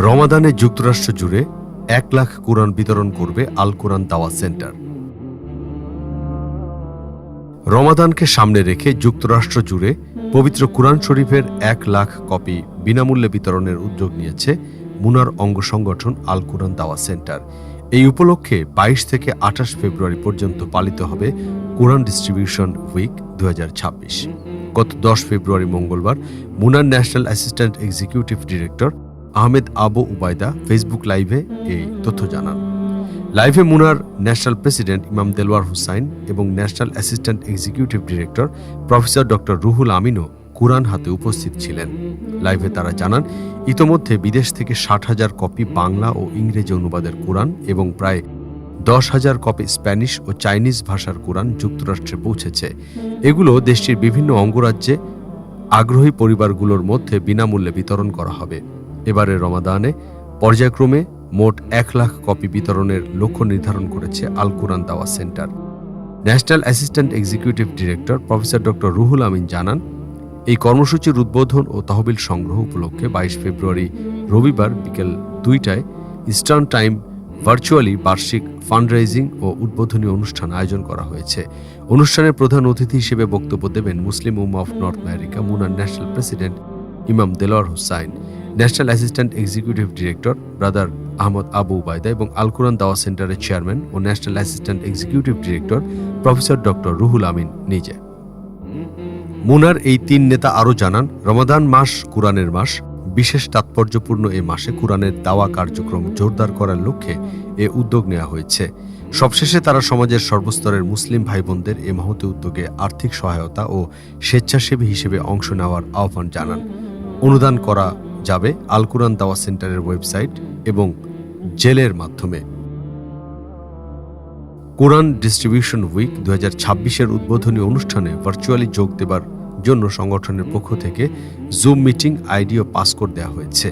রমাদানে যুক্তরাষ্ট্র জুড়ে 1 লাখ কোরআন বিতরণ করবে আল কোরআন দাওয়া সেন্টার। রমাদানকে সামনে রেখে যুক্তরাষ্ট্র জুড়ে পবিত্র কুরআন শরীফের 1 লাখ কপি বিনামূল্যে বিতরণের উদ্যোগ নিয়েছে মুনার অঙ্গ সংগঠন আল কোরআন দাওয়া সেন্টার। এই উপলক্ষে 22 থেকে 28 ফেব্রুয়ারি পর্যন্ত পালিত হবে কোরআন ডিস্ট্রিবিউশন উইক 2026। গত 10 ফেব্রুয়ারি মঙ্গলবার মুনার national assistant executive director Ahmed Abu Ubayda Facebook লাইভে এই তথ্য জানান। লাইভে মুনার ন্যাশনাল প্রেসিডেন্ট ইমাম দেলওয়ার হুসাইন এবং national assistant executive director professor doctor Ruhul আমিনও কুরআন হাতে উপস্থিত ছিলেন। লাইভে তারা জানান, ইতোমধ্যে বিদেশ থেকে 60,000 কপি বাংলা ও ইংরেজি অনুবাদের কুরআন এবং প্রায় 10,000 কপি স্প্যানিশ ও চাইনিজ ভাষার কুরআন যুক্তরাষ্ট্রে পৌঁছেছে। এগুলো দেশটির বিভিন্ন অঙ্গরাজ্যে আগ্রহী পরিবারগুলোর মধ্যে বিনামূল্যে বিতরণ করা হবে। এবারের রমাদানে পর্যায়ক্রমে মোট 1 লাখ কপি বিতরণের লক্ষ্য নির্ধারণ করেছে Al Quran Dawah centre. National assistant executive director professor doctor Ruhul Amin জানান, এই কর্মসূচির উদ্বোধন ও তহবিল সংগ্রহ উপলক্ষে 22 ফেব্রুয়ারি রবিবার বিকেল 2টায় ইস্টার্ন টাইম ভার্চুয়ালি বার্ষিক ফান্ডরাইজিং ও উদ্বোধনী অনুষ্ঠান আয়োজন করা হয়েছে। অনুষ্ঠানের প্রধান অতিথি হিসেবে বক্তব্য দেবেন Muslim Ummah of North America মুনার ন্যাশনাল প্রেসিডেন্ট ইমাম Delwar Hussain, national assistant executive director brother Ahmad Abu Ubayda এবং আল কোরআন দাওয়া সেন্টারের চেয়ারম্যান ও national assistant executive director professor doctor Ruhul Amin নিজে। মুনার এই 3 নেতা আরও জানান, রমাদান মাস কুরআনের মাস। বিশেষ তাৎপর্যপূর্ণ এ মাসে কুরআনের দাওয়া কার্যক্রম জোরদার করার লক্ষ্যে এ উদ্যোগ নেওয়া হয়েছে। সবশেষে তারা সমাজের সর্বস্তরের মুসলিম ভাই বোনদের এ মহৎ উদ্যোগে আর্থিক সহায়তা ও স্বেচ্ছাসেবী হিসেবে অংশ নেওয়ার আহ্বান জানান। অনুদান করা যাবে আল কোরআন দাওয়া সেন্টারের ওয়েবসাইট এবং জেলের মাধ্যমে। কোরআন ডিস্ট্রিবিউশন উইক 2026-এর উদ্বোধনী অনুষ্ঠানে ভার্চুয়ালি যোগ দেবার জন্য সংগঠনের পক্ষ থেকে জুম মিটিং আইডি ও পাসকোড দেওয়া হয়েছে।